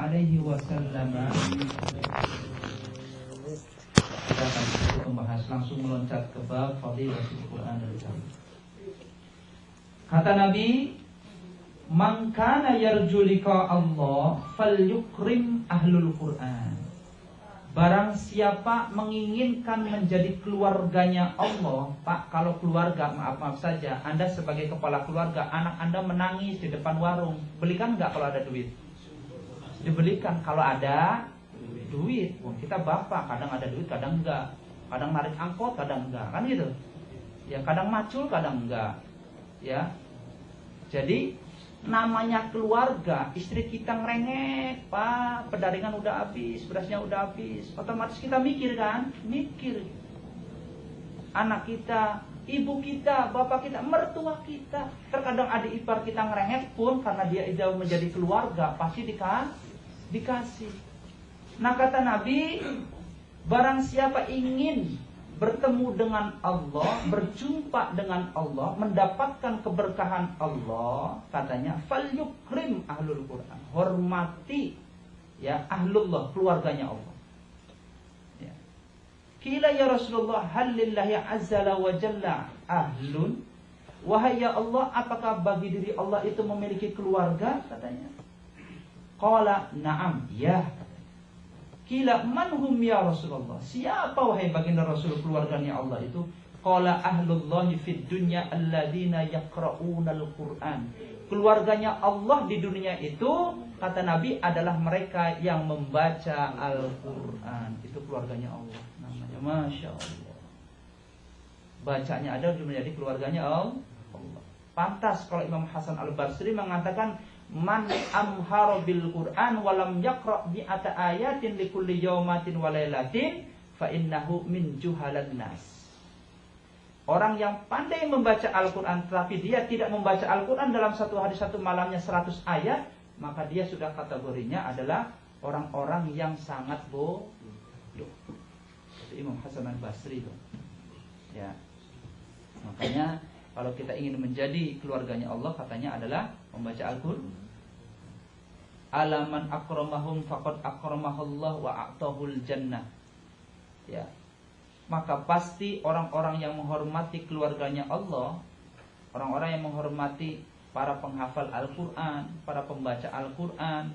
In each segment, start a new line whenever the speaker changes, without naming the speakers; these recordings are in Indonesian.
alaihi wasallam. Kita akan membahas, langsung meloncat ke bab Fadhilatul Quran dari kami. Kata Nabi, "Man kana yarju liqa Allah falyukrim ahlul Quran." Barang siapa menginginkan menjadi keluarganya Allah, Pak, kalau keluarga, maaf saja, Anda sebagai kepala keluarga, anak Anda menangis di depan warung, belikan nggak kalau ada duit? Dibelikan kalau ada duit. Kita bapak, kadang ada duit, kadang enggak. Kadang narik angkot, kadang enggak, kan gitu. Ya, kadang macul, kadang enggak. Ya. Jadi namanya keluarga, istri kita ngerengek, Pak, pedaringan udah habis, berasnya udah habis, otomatis kita mikir kan, mikir anak kita, ibu kita, bapak kita, mertua kita. Terkadang adik ipar kita ngerengek pun karena dia jauh menjadi keluarga, pasti dikasih. Nah, kata Nabi, barang siapa ingin bertemu dengan Allah, berjumpa dengan Allah, mendapatkan keberkahan Allah, katanya falyukrim ahlul Quran, hormati ya ahlullah, keluarganya Allah. Ya. Qila ya Rasulullah, hal lillahi azza wa jalla ahlun? Wahai ya Allah, apakah bagi diri Allah itu memiliki keluarga? Katanya. Qala na'am, ya. Qila manhum ya Rasulullah? Siapa wahai baginda Rasul keluarganya Allah itu? Qala ahlullahi fid dunya alladzina yaqra'unal Qur'an. Keluarganya Allah di dunia itu, kata Nabi, adalah mereka yang membaca Al-Qur'an. Itu keluarganya Allah namanya. Masya Allah. Bacanya ada menjadi keluarganya Allah. Pantas kalau Imam Hasan Al-Basri mengatakan, man amhara bil Qur'an walam yaqra' bi'ata ayatin likulli yawmatin wa lailatin fa innahu min juhalan nas. Orang yang pandai membaca Al-Qur'an tetapi dia tidak membaca Al-Qur'an dalam satu hari satu malamnya 100 ayat, maka dia sudah kategorinya adalah orang-orang yang sangat bodoh. Itu Imam Hasan Al-Basri itu. Ya. Makanya kalau kita ingin menjadi keluarganya Allah, katanya adalah membaca Al-Qur'an. Alaman akramahum faqad akramahullah wa a'tahul jannah. Ya. Maka pasti orang-orang yang menghormati keluarganya Allah, orang-orang yang menghormati para penghafal Al-Qur'an, para pembaca Al-Qur'an,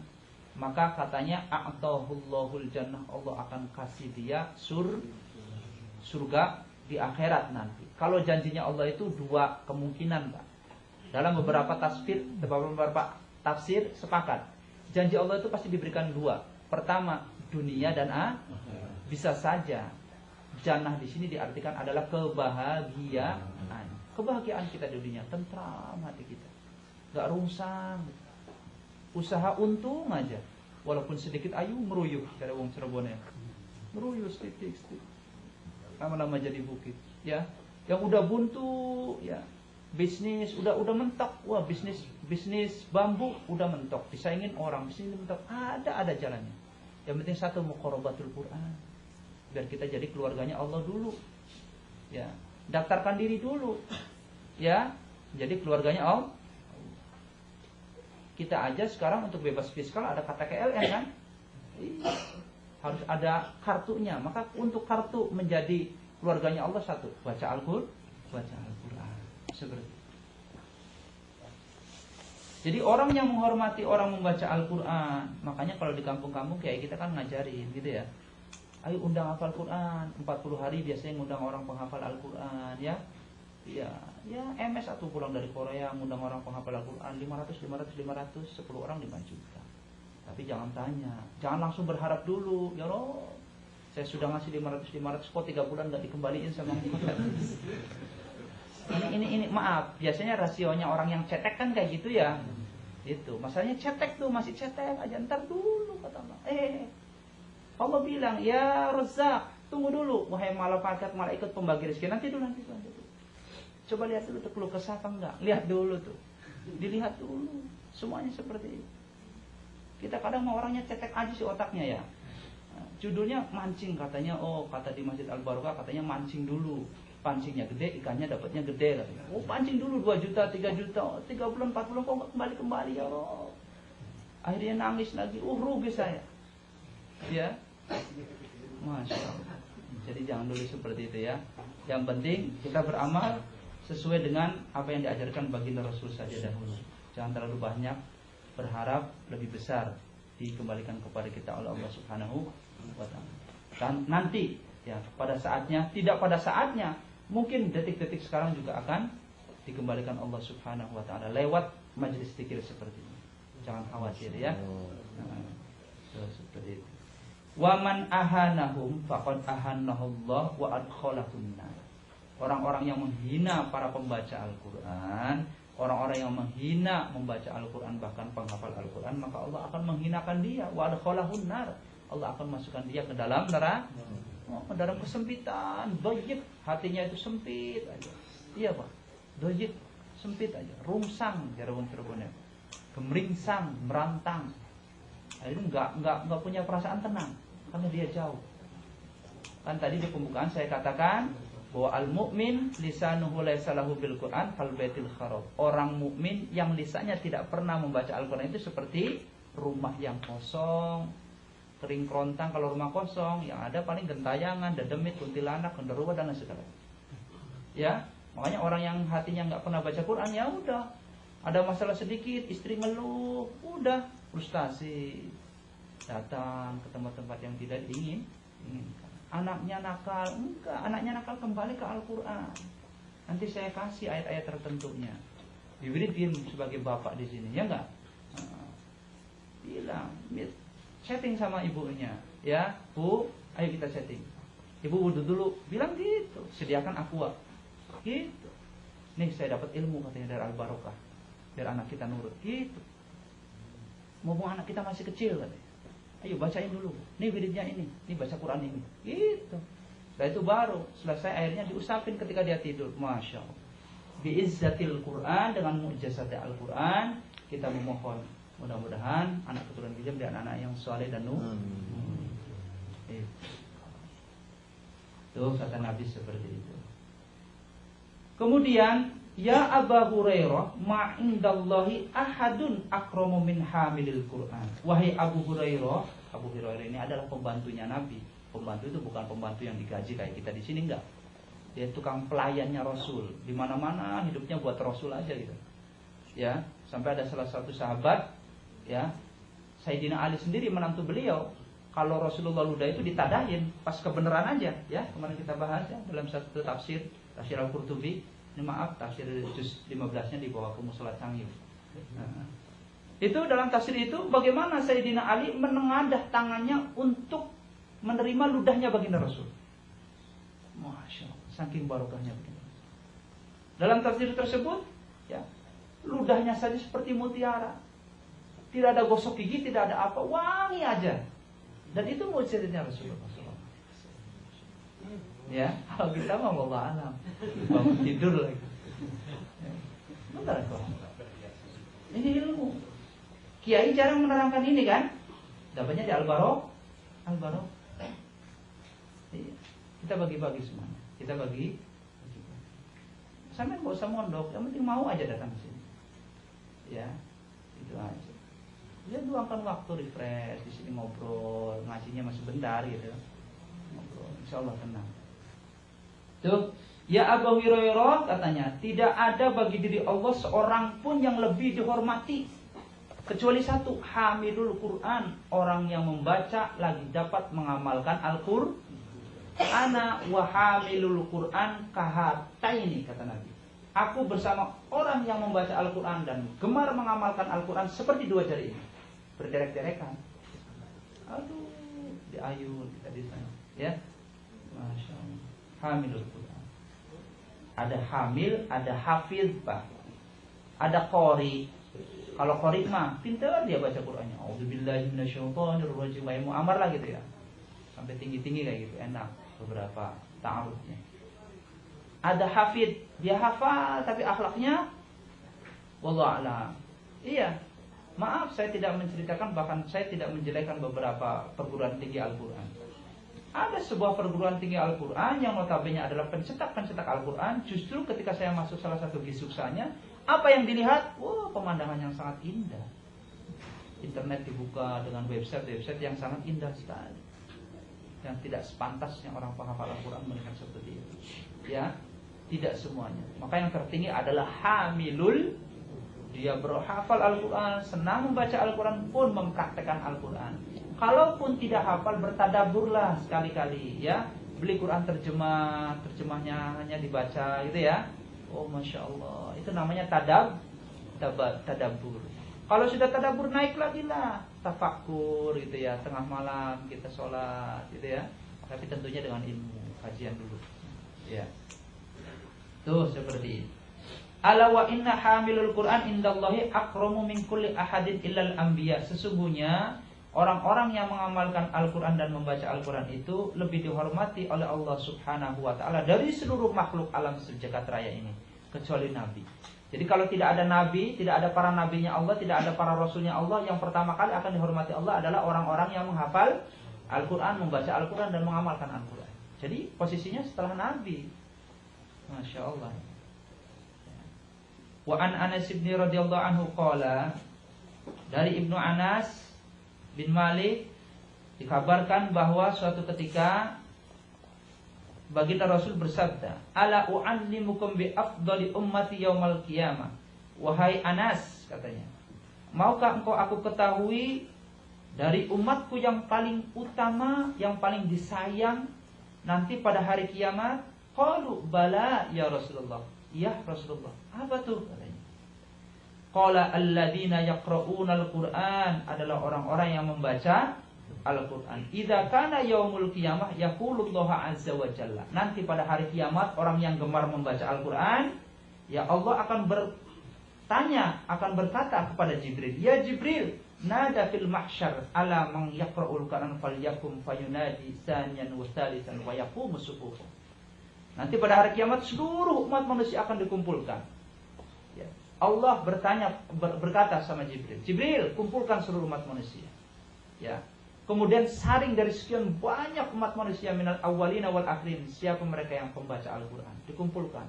maka katanya a'tahullahul jannah, Allah akan kasih dia surga di akhirat nanti. Kalau janjinya Allah itu dua kemungkinan, Pak. Dalam beberapa tafsir sepakat. Janji Allah itu pasti diberikan dua. Pertama, dunia dan bisa saja jannah di sini diartikan adalah kebahagiaan. Kebahagiaan kita di dunia, tentram hati kita. Enggak rungsang. Usaha untung aja. Walaupun sedikit ayu meruyuh, cara wong Cirebon ya. Meruyuh sedikit. Lama-lama jadi bukit, ya. Yang udah buntu, ya. Bisnis udah mentok. Wah, bisnis bambu udah mentok. Disaingin orang, bisnis mentok. Ada jalannya. Yang penting satu, muqarabatul Quran. Biar kita jadi keluarganya Allah dulu. Ya, daftarkan diri dulu. Ya, jadi keluarganya Allah. Kita aja sekarang untuk bebas fiskal ada kata KLN kan? Harus ada kartunya. Maka untuk kartu menjadi keluarganya Allah satu, baca Al-Qur'an. Seperti itu. Jadi orang yang menghormati orang membaca Al-Qur'an, makanya kalau di kampung-kampung kayak kita kan ngajarin gitu ya. Ayo undang hafal Quran, 40 hari biasanya ngundang orang penghafal Al-Qur'an ya. Ya, MS atau pulang dari Korea ngundang orang penghafal Al-Qur'an 500 10 orang 5 juta. Tapi jangan tanya, jangan langsung berharap dulu, ya Allah, saya sudah ngasih 500 kok 3 bulan enggak dikembaliin sama ini maaf, biasanya rasionya orang yang cetek kan kayak gitu ya. Itu, masalahnya cetek tuh, masih cetek aja, ntar dulu kata Allah. Allah bilang, ya Razzaq, tunggu dulu, wahai malaikat pembagi rezeki, nanti dulu. Coba lihat dulu tuh keluh kesah apa enggak. Lihat dulu tuh. Dilihat dulu. Semuanya seperti itu. Kita kadang mau orangnya cetek aja sih otaknya ya. Judulnya mancing katanya. Oh, kata di Masjid Al-Barokah katanya mancing dulu. Pancingnya gede, ikannya dapatnya gede katanya. Oh, pancing dulu 2 juta, 3 juta. 3 bulan, 4 bulan kok enggak kembali ya Allah. Akhirnya nangis lagi, rugi saya. Ya, Masya Allah. Jadi jangan dulu seperti itu ya. Yang penting kita beramal sesuai dengan apa yang diajarkan baginda Rasul saja dahulu. Jangan terlalu banyak berharap lebih besar dikembalikan kepada kita oleh Allah Subhanahu wa Ta'ala. Dan nanti ya pada saatnya, tidak pada saatnya, mungkin detik-detik sekarang juga akan dikembalikan Allah Subhanahu wa Ta'ala lewat majelis zikir seperti ini. Jangan khawatir ya. Seperti itu. Waman ahanahum faqad ahanahullah wa adkhalahun nar. Orang-orang yang menghina para pembaca Al-Qur'an, orang-orang yang menghina membaca Al-Qur'an bahkan penghafal Al-Qur'an, maka Allah akan menghinakan dia, wa adkhalahun nar. Allah akan masukkan dia ke dalam neraka, ke dalam kesempitan, dhayiq, hatinya itu sempit aja. Iya, Pak. Dhayiq, sempit aja, rumsang jargon-jargonnya. Gemeringsang, merantang. Akhirnya enggak punya perasaan tenang karena dia jauh. Kan tadi di pembukaan saya katakan bahwa al-mu'min lisanuhu laysa lahu bil Qur'an kal baitil kharab. Orang mukmin yang lisannya tidak pernah membaca Al-Qur'an itu seperti rumah yang kosong, kering kerontang. Kalau rumah kosong yang ada paling gentayangan, dedemit, kuntilanak, genderuwo dan lain sebagainya. Ya, makanya orang yang hatinya enggak pernah baca Qur'an, ya udah, ada masalah sedikit, istri ngeluh, udah frustasi, datang ke tempat-tempat yang tidak diinginkan. Anaknya nakal, enggak, anaknya nakal kembali ke Al-Qur'an. Nanti saya kasih ayat-ayat tertentunya. Diwiridin sebagai bapak di sini, ya enggak? Bilang, setting sama ibunya, ya, Bu, ayo kita setting. Ibu wudhu dulu, bilang gitu, sediakan aqua, gitu. Nih saya dapat ilmu katanya dari Al-Barokah, biar anak kita nurut, gitu. Mumpung anak kita masih kecil katanya, ayo bacain dulu. Nih wiridnya ini baca Quran ini. Gitu. Setelah itu baru selesai airnya diusapin ketika dia tidur. Masya Allah. Biizzatil Quran, dengan mukjizat Al-Quran kita memohon mudah-mudahan anak keturunan kita menjadi anak-anak yang saleh dan nur. Tuh kata Nabi seperti itu. Kemudian ya Aba Hurairah, ma indallahi ahadun akramu min hamilil Quran. Wahai Abu Hurairah ini adalah pembantunya Nabi. Pembantu itu bukan pembantu yang digaji kayak kita di sini, enggak. Dia tukang pelayannya Rasul. Di mana-mana hidupnya buat Rasul aja gitu. Ya, sampai ada salah satu sahabat, ya, Sayyidina Ali sendiri menantu beliau. Kalau Rasulullah ludah itu ditadahin pas kebenaran aja, ya. Kemarin kita bahas ya dalam satu tafsir Al-Qurtubi. Ini maaf, tafsir juz 15-nya dibawa ke Musola Cangyu. Itu dalam tafsir itu bagaimana Sayyidina Ali menengadah tangannya untuk menerima ludahnya baginda Rasul. Masya Allah, saking barokahnya baginda Rasul. Dalam tafsir tersebut, ya, ludahnya saja seperti mutiara. Tidak ada gosok gigi, tidak ada apa, wangi aja. Dan itu mukjizatnya Rasulullah. Ya, kalau kita mah wallah alam, bangun tidur lagi. Bentar kok. Ini ilmu. Kiai jarang menerangkan ini kan? Dapatnya di Al-Barokah. Kita bagi-bagi semuanya. Kita bagi. Sampai nggak usah mondok, yang penting mau aja datang ke sini. Ya, itu aja. Dia luangkan waktu refresh di sini, ngobrol, ngajinya masih bentar gitu. Ngobrol, insya Allah tenang. Tuh, ya Abu Hurairah katanya, tidak ada bagi diri Allah seorang pun yang lebih dihormati kecuali satu, hamilul Quran, orang yang membaca lagi dapat mengamalkan Al-Qur'an. Ana wa hamilul Quran kahataini, kata Nabi. Aku bersama orang yang membaca Al-Quran dan gemar mengamalkan Al-Quran seperti dua jari ini, berderek-derekan. Aduh, diayun kita di sana, ya. Masya Allah. Hamilul Quran. Ada hamil, ada hafiz, Pak. Ada qori. Kalau qori mah pintar dia baca Qurannya. Auzubillahi minasyaitonirrajim. Kayak muamar lah gitu ya. Sampai tinggi-tinggi kayak gitu, enak beberapa ta'arufnya. Ada hafid, dia hafal tapi akhlaknya wallahu a'lam. Iya. Maaf saya tidak menceritakan, bahkan saya tidak menjelekkan beberapa perguruan tinggi Al-Qur'an. Ada sebuah perguruan tinggi Al-Qur'an yang notabene adalah pencetak Al-Qur'an. Justru ketika saya masuk salah satu gisuksanya, apa yang dilihat? Wah, pemandangan yang sangat indah. internet dibuka dengan website-website yang sangat indah sekali, yang tidak sepantasnya orang penghafal Al-Quran melihat seperti itu. Ya, tidak semuanya. Maka yang tertinggi adalah hamilul, dia berhafal Al-Quran, senang membaca Al-Quran pun mempraktekkan Al-Quran. Kalaupun tidak hafal, bertadaburlah sekali-kali, ya. Beli Quran terjemahnya hanya dibaca gitu ya. Oh Masya Allah, itu namanya tadabur. Kalau sudah tadabur, naik lagi lah tafakur gitu ya, tengah malam kita sholat gitu ya. Tapi tentunya dengan ilmu, kajian dulu ya. Tuh seperti itu. Ala wa inna hamilul Quran indallahi akramu min kulli ahadin illal anbiya. Sesungguhnya orang-orang yang mengamalkan Al-Quran dan membaca Al-Quran itu lebih dihormati oleh Allah Subhanahu wa ta'ala dari seluruh makhluk alam sejagat raya ini, kecuali Nabi. Jadi kalau tidak ada Nabi, tidak ada para nabinya Allah, tidak ada para rasulnya Allah, yang pertama kali akan dihormati Allah adalah orang-orang yang menghafal Al-Quran, membaca Al-Quran dan mengamalkan Al-Quran. Jadi posisinya setelah Nabi. Masya Allah. Wa an Anas bin radhiyallahu anhu qala, dari Ibnu Anas bin Malik dikabarkan bahwa suatu ketika baginda Rasul bersabda, "Ala u'allimukum bi afdali ummati yaumal qiyamah." Wahai Anas, katanya, maukah engkau aku ketahui dari umatku yang paling utama, yang paling disayang nanti pada hari kiamat? Qalu bala ya Rasulullah. Ya Rasulullah. Apa tuh katanya? Qala alladzina yaqra'unal Qur'an, adalah orang-orang yang membaca Al-Qur'an. Idza kana yaumul qiyamah yaqulullahu azza wa jalla. Nanti pada hari kiamat orang yang gemar membaca Al-Qur'an, ya Allah akan bertanya, akan berkata kepada Jibril, "Ya Jibril, nada fil mahsyar ala man yaqra'ul Qur'an falyakum fayunadi saniyan wa thalithan wa yaqumu sufuh." Nanti pada hari kiamat seluruh umat manusia akan dikumpulkan. Ya. Allah berkata sama Jibril, "Jibril, kumpulkan seluruh umat manusia." Ya. Kemudian saring dari sekian banyak umat manusia minal awwalina wal akhirin, siapa mereka yang pembaca Al-Qur'an, dikumpulkan.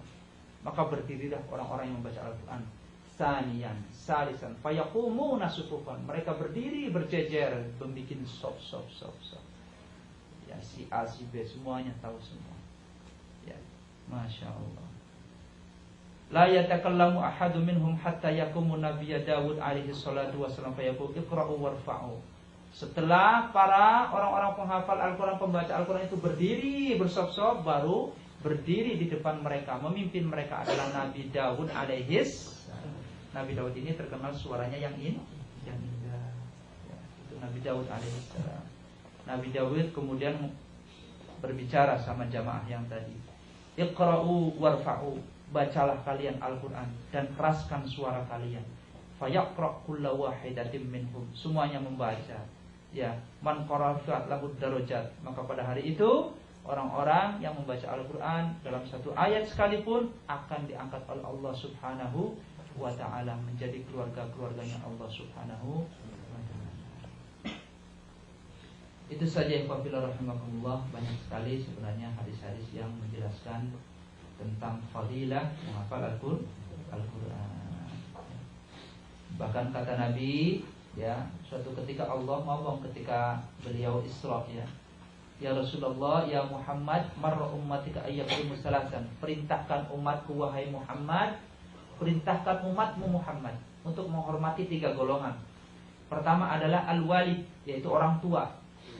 Maka berdirilah orang-orang yang membaca Al-Qur'an. Saniyan, salisan, fayaqumuna sufufan. Mereka berdiri berjejer, membuat sop. Ya, si A, si B semuanya tahu semua. Ya, Masya Allah. La yatakallamu ahadu minhum hatta yakumu Nabiya Dawud alaihi salatu wassalam fayaqul iqra'u warfa'u. Setelah para orang-orang penghafal Al-Quran, pembaca Al-Quran itu berdiri bersop-sop, baru berdiri di depan mereka, memimpin mereka adalah Nabi Dawud alaihis. Nabi Dawud ini terkenal suaranya yang indah. Ya, itu Nabi Dawud alaihissalam. Nabi Dawud kemudian berbicara sama jamaah yang tadi, iqra'u warfa'u, bacalah kalian Al-Quran dan keraskan suara kalian. Fayaqra' kullu wahidatin minhum, semuanya membaca. Ya, man qara'at lahu darajat. Maka pada hari itu orang-orang yang membaca Al-Quran dalam satu ayat sekalipun akan diangkat oleh Allah Subhanahu wa ta'ala menjadi keluarga-keluarganya Allah Subhanahu wa ta'ala. Itu saja yang wabillahi rahimakumullah. Banyak sekali sebenarnya hadis-hadis yang menjelaskan tentang fadilah menghafal Al-Quran. Bahkan kata Nabi, ya, suatu ketika Allah ngomong ketika beliau Isra, ya Rasulullah, ya Muhammad, marra ummatika ayyaqumu salasan. Perintahkan umatku wahai Muhammad, perintahkan umatmu Muhammad untuk menghormati 3 golongan. Pertama adalah al-walid, yaitu orang tua.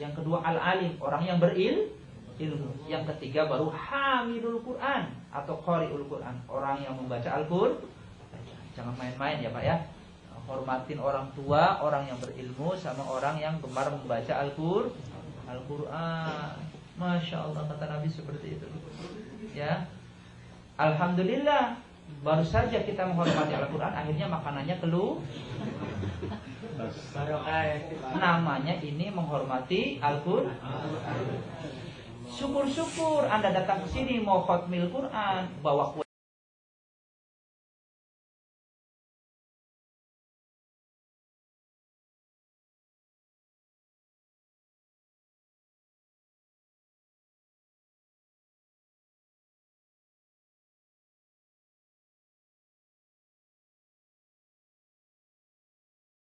Yang kedua al-alim, orang yang berilmu. Yang ketiga baru hamilul Quran atau qari'ul Quran, orang yang membaca Al-Quran. Jangan main-main ya Pak ya. Hormatin orang tua, orang yang berilmu, sama orang yang gemar membaca Al-Quran. Masya Allah, kata Nabi seperti itu. Ya, alhamdulillah, baru saja kita menghormati Al-Quran, akhirnya makanannya keluar. Namanya ini menghormati Al-Quran. Syukur-syukur Anda datang ke sini mau khotmil Quran, bawa kue